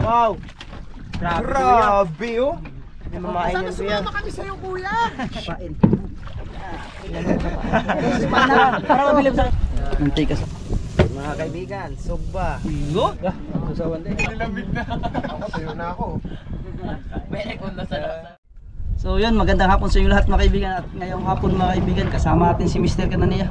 Wow! Grabe oh! Mamain yan kuya. Sasama kami sa'yo kuya! Pain. Para mabilib sa... Mantika sa... Mga kaibigan, sugba. Iyo? Susawan din. Nilambig na. Ako, tayo na ako. So yun, magandang hapon sa inyo lahat mga kaibigan. At ngayong hapon mga kaibigan, kasama natin si Mr. Kananiya.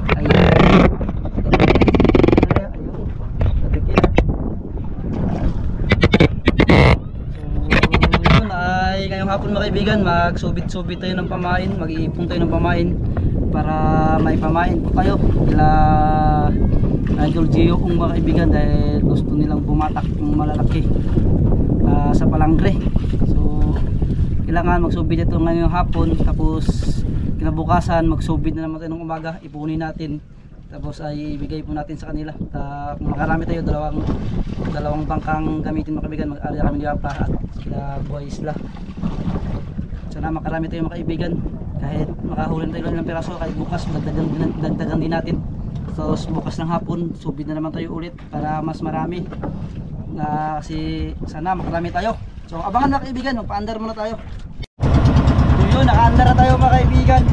Ngayong hapon mga kaibigan, magsubit-subit tayo ng pamain, mag-iipon tayo ng pamain para may pamain po kayo nila Idol Gio kung mga kaibigan, dahil gusto nilang bumatak ng malalaki sa palangre. So kailangan magsubit ito ngayong hapon, tapos kinabukasan magsubit na naman tayo ng umaga, ipunin natin, tapos ay ibigay po natin sa kanila. Kung makarami tayo, dalawang bangkang gamitin mga kaibigan, mag-ari kami ni Papa at sila Boy Isla. Sana makarami tayo mga kaibigan, kahit makahuli tayo ng piraso, kahit bukas dagdagan din natin. So bukas ng hapon subid na naman tayo ulit para mas marami, kasi sana makarami tayo. So abangan mga kaibigan, magpa-under muna tayo. Yun, naka-under na tayo mga kaibigan.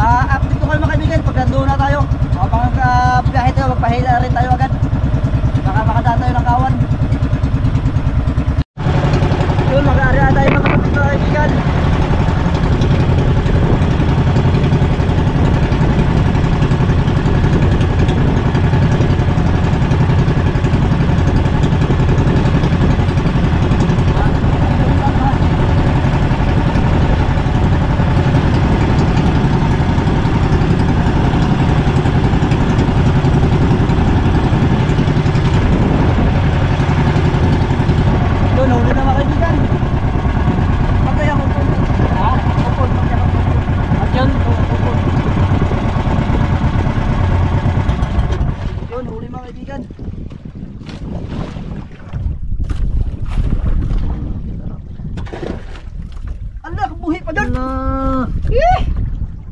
Update ko kayo mga kaibigan pag nandoon na tayo. Habang biyahe tayo, magpahila rin tayo agad. Baka makadaan tayo ng kawan. Yun, mag-aari na tayo mga kaibigan.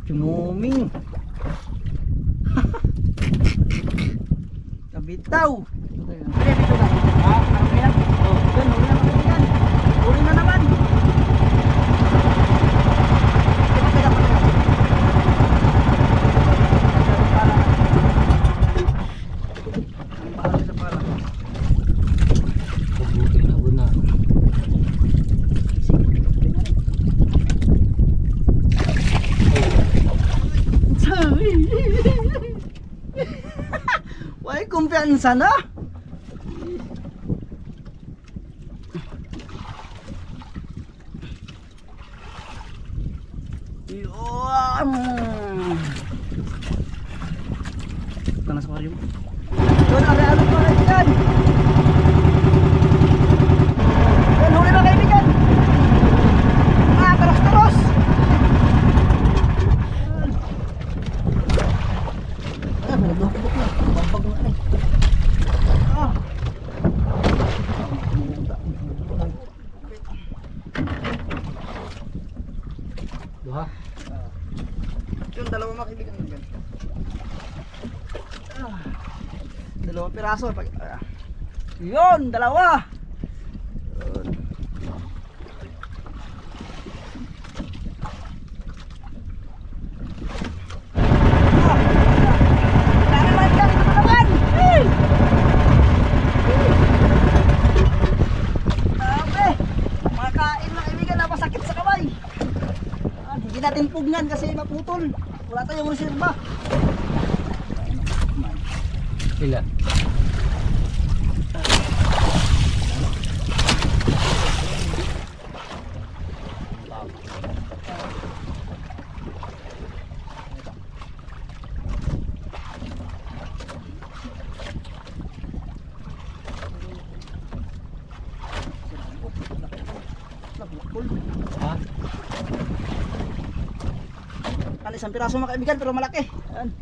Cumuming kabitaw. Huli na naman. Why kumpiyansa na? Panas aquarium. Doon, ano pa kaibigan? Doon, huli na kaibigan. Taros-taros. Nagdukbuk na. Bagbag na eh. Duha. Yung dalawa mga kaibigan. Dalawang piraso. Yun, dalawa. Hindi natin pugnan kasi maputol. Wala tayong reserva. Ilan? Ha? Isang piraso mga kaibigan pero malaki. Ayan.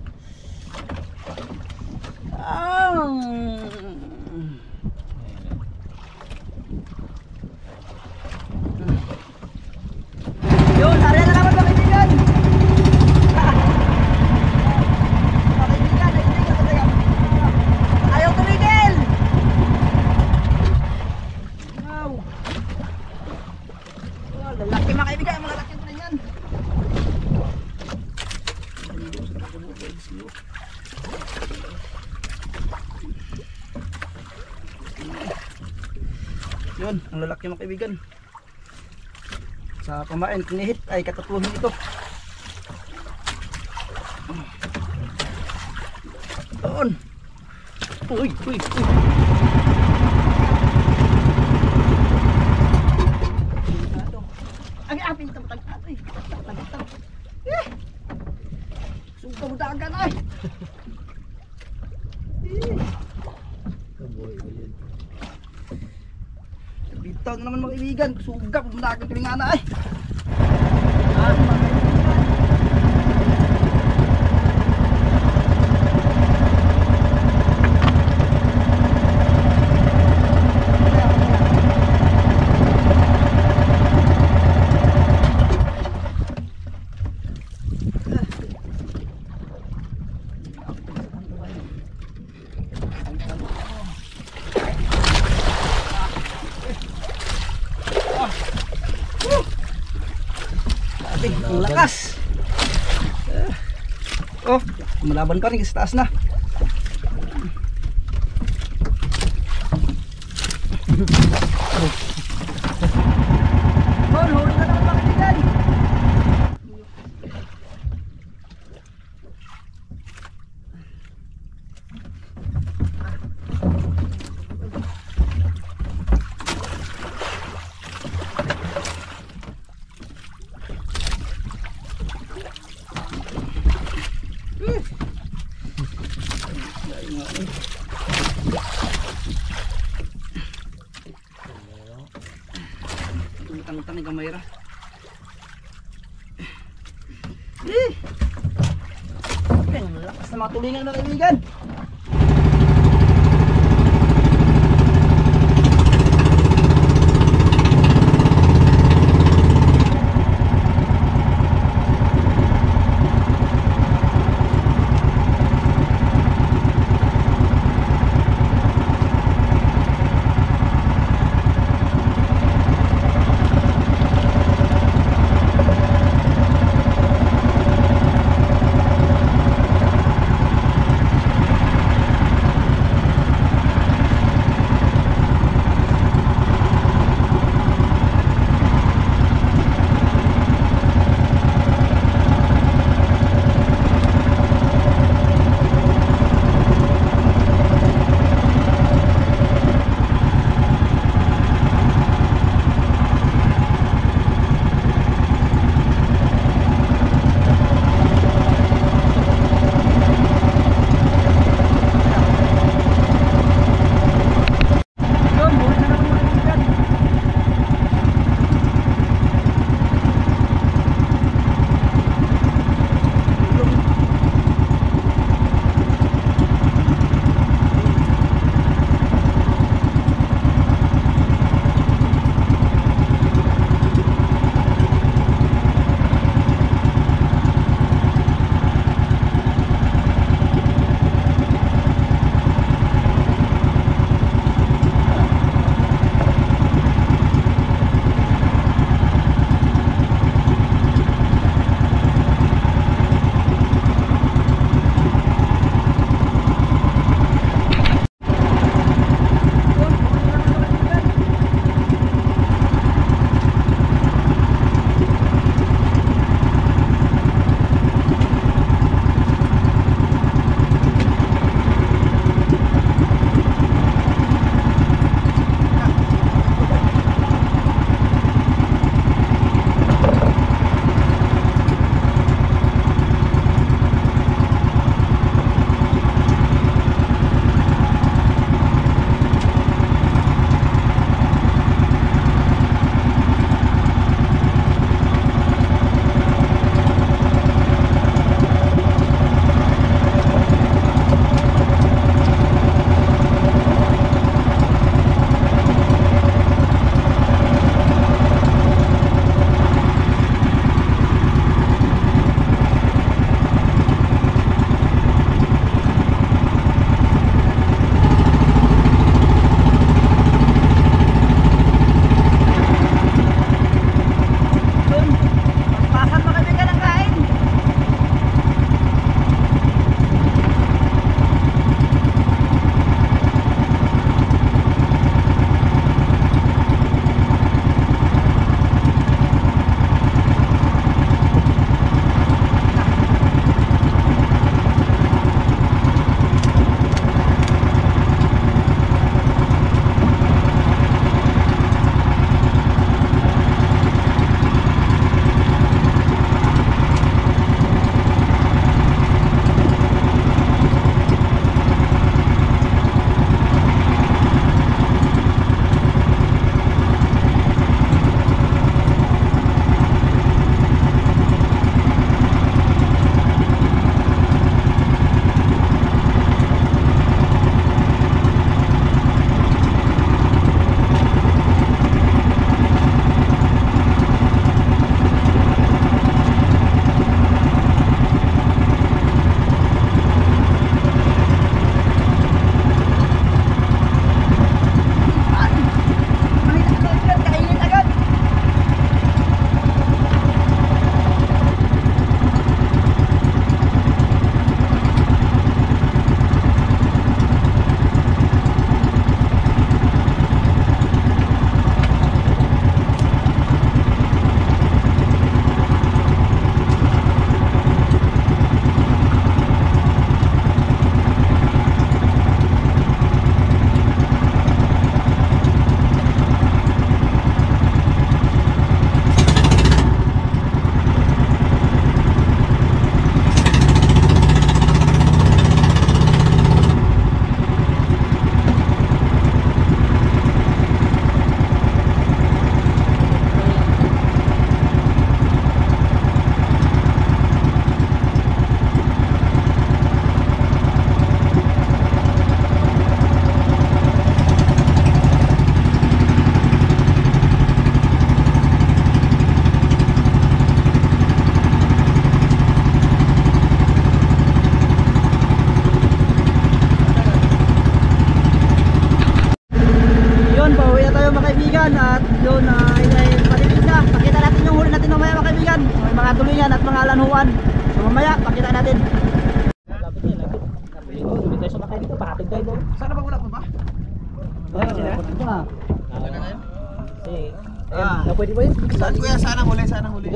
Yun, ang lalaki mga kaibigan. Sa pamain, kinihit ay katatluhin ito. Doon. Uy, uy, uy. Ang apin ito matagtag. Uy, matagtag. Suka mo dagan ay. Bitag naman mga kaibigan. Suga mo dagan kalingana ay. Ang lakas. Oh, malaban pa rin sa taas na. Oh, huli na naman mga kaibigan. Tang-tang ni Gamayra. Ang lakas na mga tulingan mga kaibigan. at doon ay palitin siya. Pakita natin yung huli natin mamaya mga kaibigan. May mga tulingan at mga lanhuan. So mamaya pakita natin. Lapit na, lapit. Hindi tayo sumakay dito, pakatid tayo doon. Sana ba wala pa ba? Pwede ba yun? Saan kuya? Sana huli, sana huli.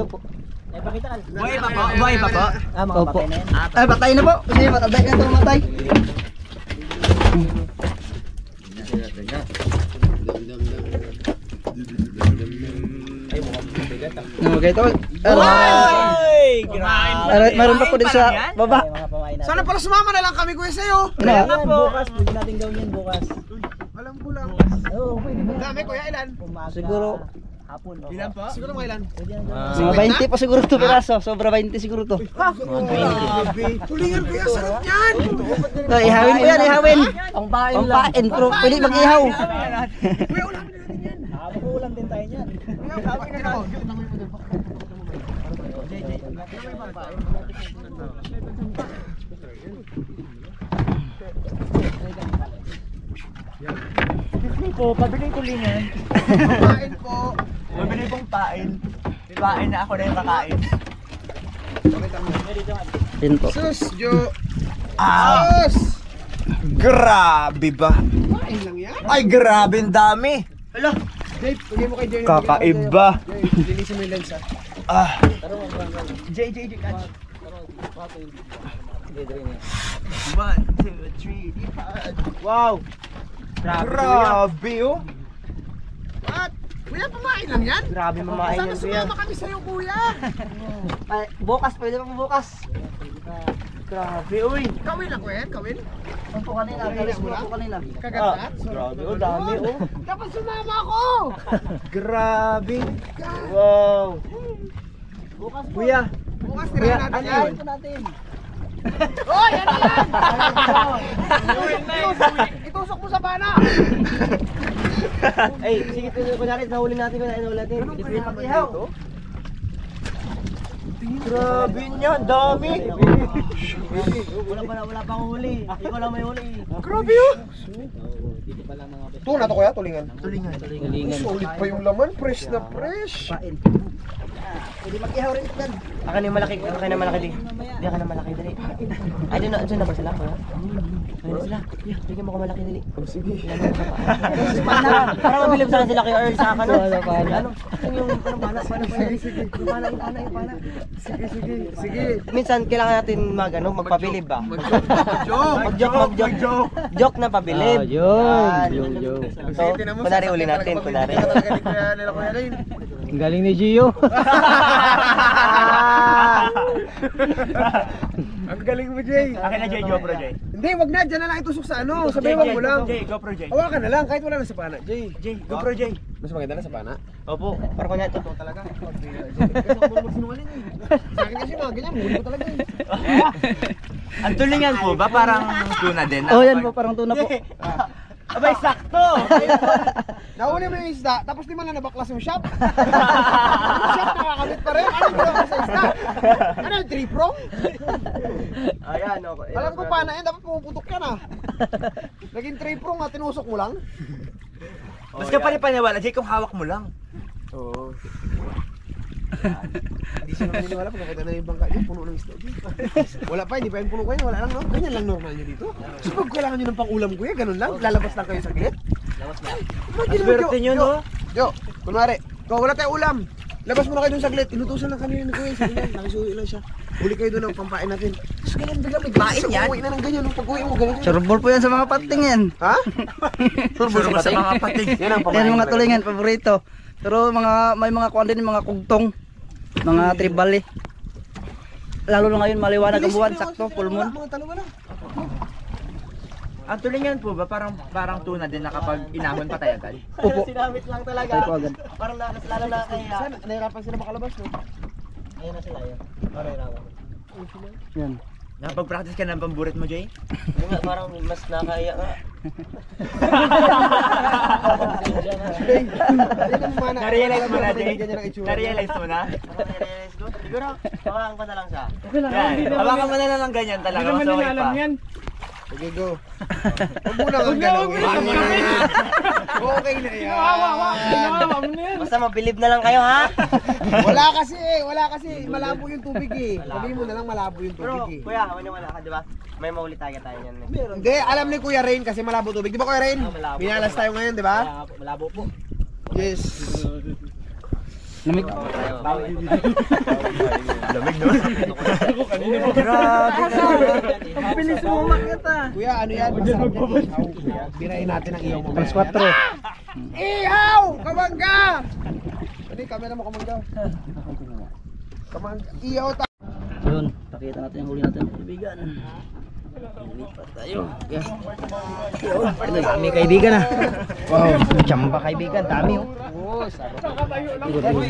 Ay, pakita ka. Buhay pa po? Buhay pa po? Mga patay na yan. Ay, patay na po. Kasi matay na ito, matay. Okay, ito. Ay! Grabe! Meron pa po din sa baba. Sana pala sumama na lang kami kuya sa'yo. Kaya nga po. Bukas, pwede natin gawin yan bukas. Alam ko lang. Oo, pwede ba? Dami kuya, ilan? Siguro, Hapon. Ilan po? Siguro mga ilan? mga 20 pa siguro ito piraso. Sobra 20 siguro ito. Grabe! Tulingan kuya, sarap yan! Ihawin ko yan, ihawin. Ang pain pero pwede mag-ihaw. Kuya, ulam natin yan. Ulam din tayo niyan. Kuya, ulam na ako. Po, pabiling tulingan. Kumain po. Pabili pong pain. Pain na ako na yung kakain. Din po. Sus, Jo. Sus! Grabe ba? Kumain lang yan. Ay, grabe ang dami. Hala! Dave, bigay mo kay Jay. Kakaiba. Jay, linisin mo yung lens ha. Ah. Jay, catch. 1, 2, 3, wow. Grabe oh. What? Kuya, pamain lang yan? Grabe mamain Sana yan kuya. sumama kami sa'yo kuya. Bukas, pwede pa bukas. Grabe uy. Kawin lang kuya, kawin. Ang po kanina, galis mo po kanina. Kagat. Grabe oh, dami oh. Dapat sumama ako. Grabe. Wow. Bukas po. Kuya, Bukas Kuya, tirahan natin ano yan. yun? Ito natin. Hoy, ano yan? Itusok mo sa bana. Ay, sige kunyari, nahuli natin, nahuli natin. Hindi pwede mag-ihaw. grabe niya, dami. Wala pang huli. Ikaw lang may huli. Grabe yun. Tuna to kuya, tulingan. Tulingan. Solid pa yung laman, fresh na fresh. Pain. Pwede mag-ihaw rin yan. Akin yung malaki, akin na malaki di. Di akin na malaki dali. Ay, dyan na ba sila kuya? Ayun na sila. Kuya, bigyan mo ko malaki dali. Sige. Para mabilib sana sila kay Earl sa akin. Wala pa. Ano? Yung pana? Sige. Sige. Minsan kailangan natin magpabilib ba? Mag-joke. Joke na pabilib. Yun. So, kunwari uli natin, kunwari. Ang galing ni Gio. Ang galing mo, Jay. Akin na Jay, GoPro Jay. Hindi, wag na. Diyan na lang itusok sa ano. Sa bewang mo lang. Jay, GoPro Jay. Hawakan na lang kahit wala na sa pana. Jay. Jay, GoPro Jay. Mas maganda na sa pana. Opo, para kunya ito. Talaga. Sa akin kasi mga ganyan, muli ko talaga eh. Ang tulingan po ba parang tuna din? Oh, yan po, parang tuna po. Abay, sakto! Nauna mo yung isda, tapos di man na nabaklas yung shop. Shop nakakamit pa rin. Ano ginawa sa isda? Ano yung 3-prong? Ayan, okay. Alam ko pa na yan, dapat pumuputok yan ah. Naging 3-prong at tinusok mo lang. Mas ka pa rin paniwala, Jay, kung hawak mo lang. Oo. Hindi siya naman pag nakita na yung bangka niya, puno ng isda. Wala pa, hindi pa yung puno kayo, wala lang no? Ganyan lang normal nyo dito. So pag kailangan nyo ng pang-ulam kuya, ganun lang, lalabas lang kayo saglit. Swerte nyo, no? Jo, kunwari, kung wala tayong ulam, labas muna kayo dun saglit, inutusan lang kami ni kuya, sige lang, nakisuyo lang siya. Huli kayo dun ng pampain natin. Tapos ganyan bigla, may Pain sa yan? uwi na ng ganyan, nung pag-uwi mo, ganyan. Surbol po yan sa mga pating yan. Ha? Sure ba sa mga pating? Yan ang pamain. Yan mga tulingan, paborito. Pero may mga kuwan din, mga kugtong. Mga tribal eh. Lalo na ngayon maliwanag ang buwan, sakto, full moon. Mga talo lang. Ang tulingan po ba parang tuna din na kapag inahon patay agad? Opo. Sinamit lang talaga. Opo agad. Parang lalo na kaya. Sana, nahirapan sila makalabas no? Ayun na sila yun. Parang hirapan. Yan. Nakapag-practice ka ng pamburit mo, Jay? Parang mas nakaya ka. Na-realize mo na, Jay? Na-realize mo na? Na-realize ko? Siguro, hawakan ko na lang siya. Okay lang, Yan, hawakan mo na lang ng ganyan talaga. Mas okay pa. Sige, go. Huwag mo nang ang galawin. Okay na yan. Basta mabilib na lang kayo ha. Wala kasi. Malabo yung tubig eh. Sabihin mo na lang malabo yung Pero tubig eh. kuya, maniwala ka, di ba? May mahuli tayo yan eh. Hindi, alam ni Kuya Rain kasi malabo tubig. Di ba Kuya Rain? Malabo. Minalas tayo ngayon, di ba? Malabo po. Yes. Lamig. Lamig no? Grabe ka. Ang bilis mo makita. Kuya, ano yan? Masarap yan. Ihaw, kuya. Birahin natin ang ihaw mo. Plus 4. Ihaw! Kamangga! Hindi, camera mo kamangga. Kamangga. Ihaw tayo. Yun, pakita natin yung huli natin, kaibigan. Lipat tayo. Yeah. Yun, dami kaibigan ah. Wow, chamba kaibigan, dami oh.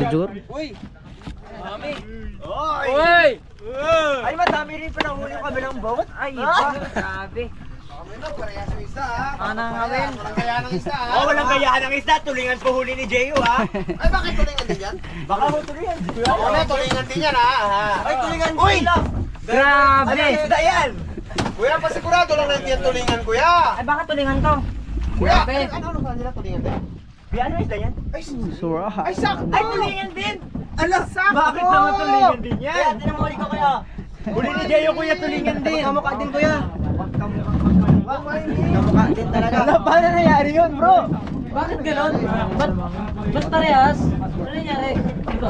Jujur. Ay, madami rin pa nahuli yung kabilang boat. Ay, iba. Grabe. Parehas yung isa ha. Anang awin. Walang kaya ng isa ha. Oh, walang kayaan ng isda. Tulingan po huli ni Jeyo ha. Ay, bakit tulingan din yan? Baka mo tulingan. Ano, tulingan din yan ha. Ay, tulingan Uy! sila. Grabe. Ano isda yan? Kuya, pasigurado lang natin yan tulingan, kuya. Ay, baka tulingan to. Kuya, ano kanila tulingan din? Kuya, ano isda yan? Ay, Surah. ay, sakto. Ay, tulingan din. Ala, sakto. Bakit naman tulingan din yan? Kuya, tinamuli ko kaya. Huli ni Jeyo, kuya, tulingan din. Kamukha din kuya. Kamukha din talaga. Ano ba nangyari yun, bro? Bakit ganon? Ba't parehas? Ano nangyari?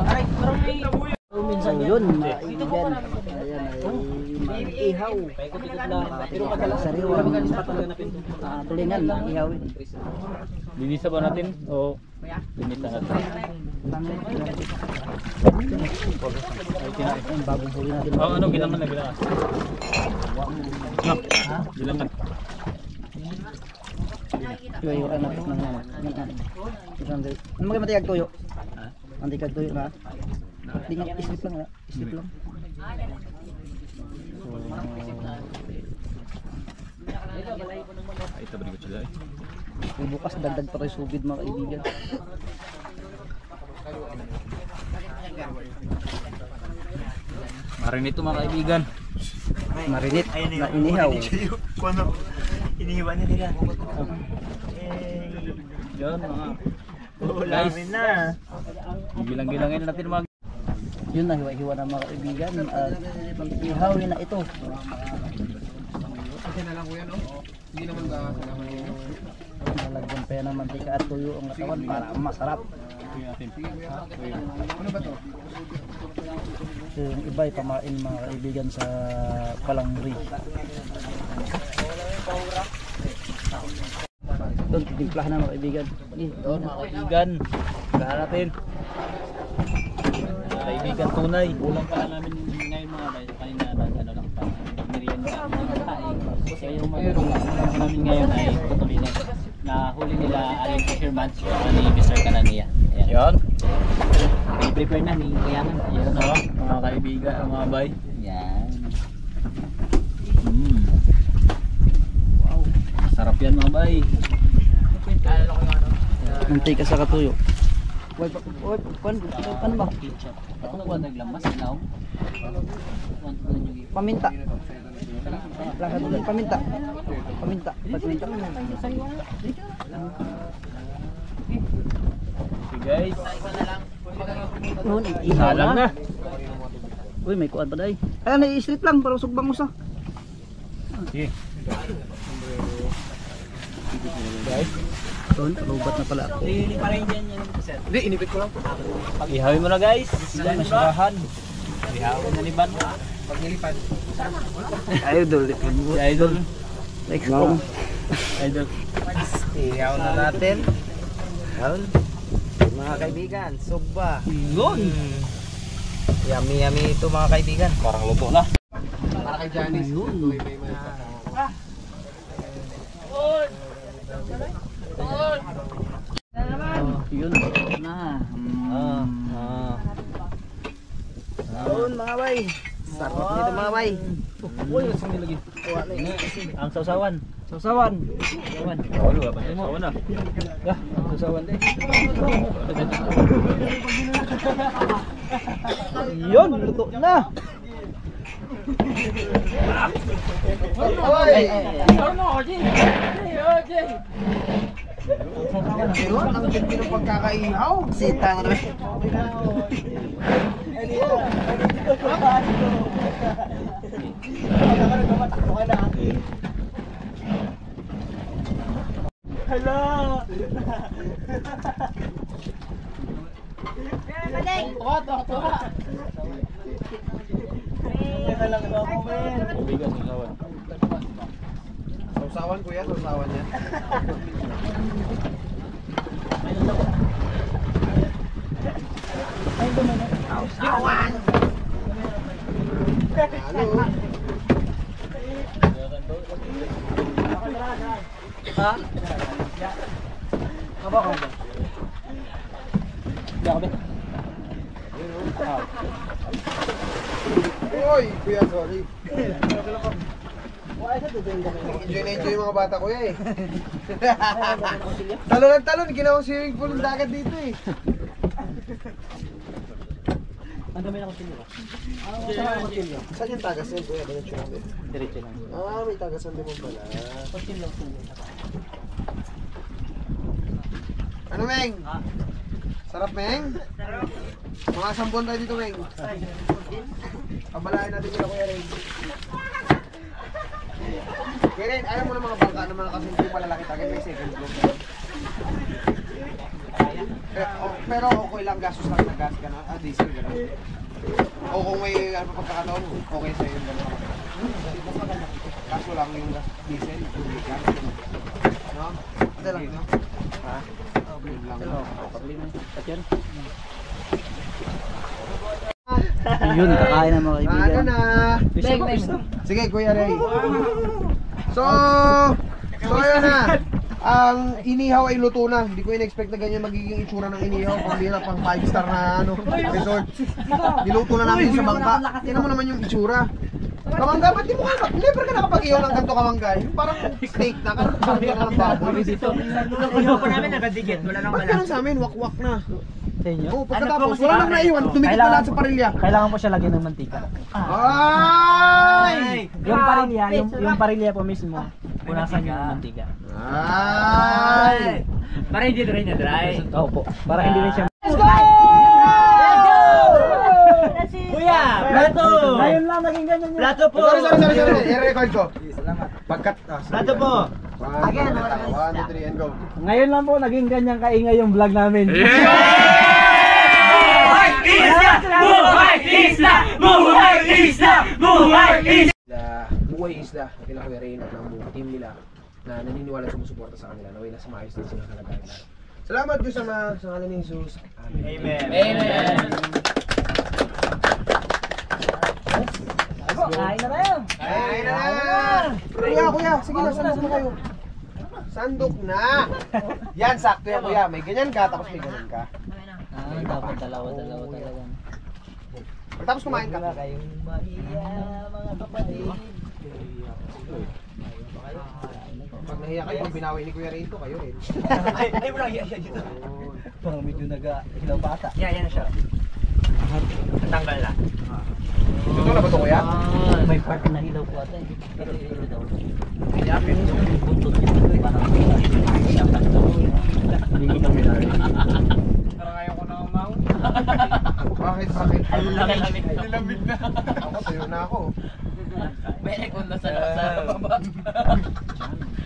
Ay, parang may... Minsan yun, maibigan. Ayan ay ihaw. Paikot-ikot lang. Pero madalas sariwa. Tulingan lang ihaw. Linisa ba natin? O linisa natin? Ang bagong huli natin. Oh, ano gilangan na gilangan? No. Gilangan. Iwa-iwa na ng ano. Ano maging matiyag tuyo? Ang tikag tuyo na. Hindi nga, islip lang ha. Islip lang. Ay, tabari ko sila eh. Bukas dagdag pa tayo subid mga kaibigan. Marinate ito mga kaibigan. Marinit na inihaw. Kuano? Inihiwa na nila. Yan mga Guys. Na. gilang-gilangin natin mga Yun na hiwa-hiwa na mga kaibigan. At ihawin na ito. Kasi na lang kuya, no? Hindi naman kasalaman ninyo. Nalagyan pa yan ng mantika at tuyo ang katawan para masarap. Ano ba to? So, yung iba ay pamain mga kaibigan sa palangri. Doon, timplahan na mga kaibigan. doon mga kaibigan. Lahat natin. Kaibigan tunay. Ulang pala namin ngayon mga guys. Kanina ano lang pa. Merienda. Kaya yung ulang namin ngayon ay tutulinan. Nahuli nila Aling Fisherman ni Mr. Kanania. Yan. I-prepare na ni Kuyangan. Yan o. Mga kaibigan, mga bay. Yan. Wow. Sarap yan mga bay. Mantika sa katuyo. Ano ba? Ako ba naglamas? Ilaw? Paminta. Lahat ng paminta. Paminta. Paminta. Okay guys. Yun, ihaw Salang na. Uy, may kuwan pa dahi. Ayan, i-strip lang para sugbang mo sa. Sige. Doon, lubat na pala ako. Hindi, inipit ko lang po. Ihawin mo na guys. Yan, masirahan. Ihawin na ni Ban. Pag nilipad. Idol. Si Idol. Next kong. Idol. Ihaw na natin. Mga kaibigan, sugba. Yun. Yummy ito mga kaibigan. Parang luto na. Para kay Janice. Ayun. Yun. Na. Yun mga bay. Sarap nito mga bay. Uy, saan nilagay? Ang sausawan. Sausawan. Sausawan. Wala ba? Sawa na. Sausawan din. Yun, luto na. Meron, ang ganda ng pagkakaihaw. Sita na rin. Bigas sa sawan. Sausawan kuya, sausawan yan. Sausawan! Halo. Ha? Kaba ka ba? Hindi ako ba? Uy, kuya, sorry. Enjoy na enjoy yung mga bata kuya eh. Talon at talon, ginawang swimming pool ng dagat dito eh. Ang dami na ko sila. Saan yung tagasan kuya? Diretso lang din. Diretso lang. Ah, may tagasan din mo pala. Ano, Meng? Sarap, Meng? Mga 10 tayo dito, Meng. Pabalain natin sila, Kuya Ray. Kuya Ray, ayaw mo ng mga bangka naman kasi hindi malalaki tagay, may second floor. Pero okay lang, gastos lang na gas ka na, diesel ka na. O kung may pagkakataon, okay sa'yo yung gano'n. Kaso lang yung diesel, hindi gas. No? Ito lang, no? Ha? Yun lang. Yun, kakain ng mga kaibigan. Ano na? Sige, Kuya Ray. So yun na. Ang inihaw ay luto na. Hindi ko in-expect na ganyan magiging itsura ng inihaw. Pambira pang 5-star na resort. Niluto na namin sa bangka. Tingnan mo naman yung itsura. Kamangga, ba't di mo ka? Never ka nakapag-ihaw ng ganito kamangga. Yung parang steak na. Karapag ka na ng baboy. Ihaw pa namin nakadigit, wala nang Ba't ganun sa amin? Wakwak na. Sa inyo? Oo, pagkatapos, wala nang naiwan. Tumikit na lahat sa parilya. Kailangan po siya lagyan ng mantika. Ay! Yung parilya, yung parilya po mismo, punasan niyo ng mantika. Ay! Para hindi dry na dry. Opo, para hindi rin siya. Let's go! Kuya, plato! Ngayon lang naging ganyan yun. Plato po! Sorry. I-record ko. Pagkat. Plato po! Again, 1, 2, 3, and go. Ngayon lang po naging ganyan kaingay yung vlog namin. Buhay Isla, kila Kuya Rain at ng buong team nila na naniniwala sumusuporta sa kanila. Naway nasa maayos din silang kalagayan na. Salamat Diyos Ama sa ngalan ni Jesus. Amen. Amen! Kain na tayo. Ay na! Kuya, sige na, sandok na kayo. Sandok na! Yan, sakto yan kuya. May ganyan ka, tapos may ganyan ka. Dapat dalawa talaga. Pagkatapos kumain ka. Pag nahiya kayo, pag binawi ni Kuya Rain to, kayo rin. Ay, wala, yan dito. Parang medyo nag-ilaw bata. Yan na siya. Natanggal na. Ito na ba ito kuya? May part na ilaw po ata. Yapin. Buntot niya. Parang siyapat daw. Hindi kami na rin. Bakit? Nilamig na. Ako, tayo na ako. May kung nasa baba.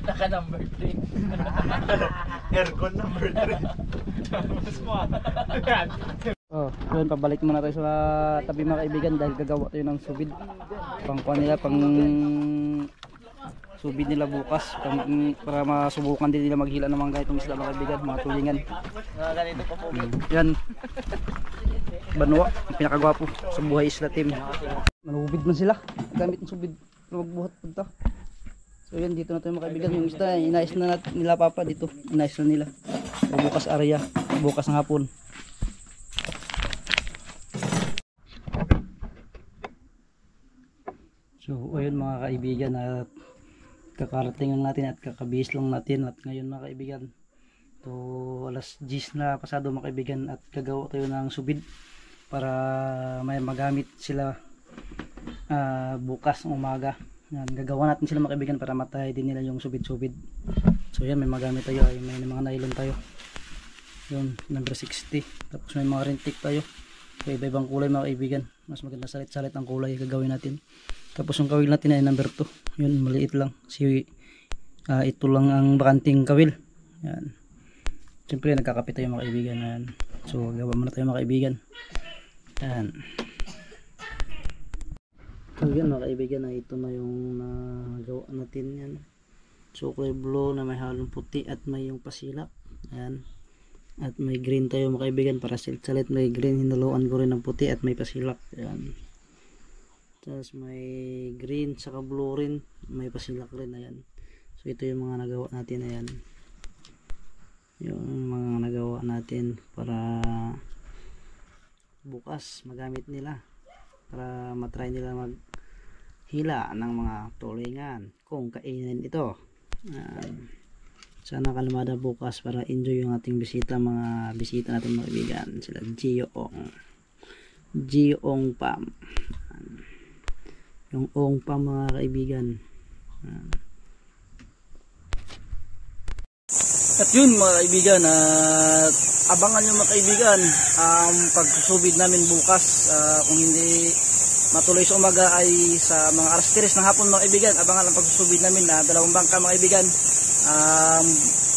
Naka number 3. Aircon number 3. Mas mo. Oh, yun, pabalik muna tayo sa tabi mga kaibigan dahil gagawa tayo ng subid. Pangkuhan nila, pang subid nila bukas para masubukan din nila maghila ng mga ganitong isda mga kaibigan, mga tulingan. Ganito pa po. Yan. Banwa, ang pinakagwapo sa buhay isla team. Malubid man sila gamit ng subid para magbuhat punta. So yan, dito na tayo mga kaibigan. Yung isda, inais na nila papa dito. Inais na nila. So, bukas area, bukas ng hapon. So ayun mga kaibigan, at kakarating lang natin at kakabihis lang natin at ngayon mga kaibigan, to alas 10 na pasado mga kaibigan, at gagawa tayo ng subid para may magamit sila bukas ng umaga. Yan, gagawa natin sila mga kaibigan para matay din nila yung subid-subid. So yan, may magamit tayo, ay may mga nylon tayo. Yun, number 60. Tapos may mga rentik tayo. So iba-ibang kulay mga kaibigan. Mas maganda salit-salit ang kulay gagawin natin. Tapos yung kawil natin ay number 2. Yun, maliit lang. Ito lang ang bakanting kawil. Yan. Siyempre nagkakapit tayo mga kaibigan. Yan. So gawa muna tayo mga kaibigan. Yan. So yan mga kaibigan, ito na yung nagawa natin yan. So kulay blue na may halong puti at may yung pasilak. Ayan. At may green tayo mga kaibigan para salit may green. Hinaluan ko rin ng puti at may pasilak. Ayan. Tapos may green saka blue rin. May pasilak rin. Ayan. So ito yung mga nagawa natin. Ayan. Yung mga nagawa natin para bukas magamit nila. Para matry nila maghila ng mga tulingan kung kainin ito. Sana kalmada bukas para enjoy yung ating bisita, mga bisita natin mga kaibigan. Sila Gio-ong Pam. Yung Ong Pam mga kaibigan. At yun mga kaibigan, at abangan nyo mga kaibigan ang pagsusubid namin bukas. Kung hindi matuloy sa umaga ay sa mga alas 3 ng hapon mga kaibigan. Abangan ang pagsusubid namin na 2 bangka mga kaibigan.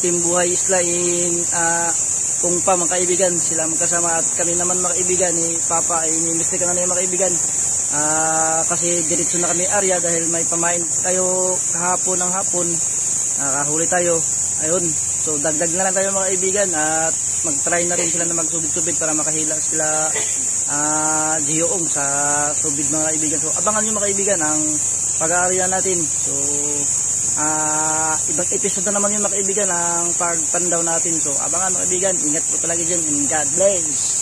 Team Buhay Isla in Ong Pam mga kaibigan, sila magkasama, at kami naman mga kaibigan ni Papa ay inimbestiga na mga kaibigan. Kasi diretso na kami area dahil may pamain tayo kahapon ng hapon. Nakahuli tayo. Ayun, so dagdag na lang tayo mga kaibigan at mag-try na rin sila na magsubid-subid para makahila sila Gio-ong sa subid mga kaibigan. So abangan nyo mga kaibigan ang pag-aarian natin. So ibang episode na naman yung mga kaibigan ang pagpandaw natin. So abangan mga kaibigan, ingat po palagi dyan and God bless.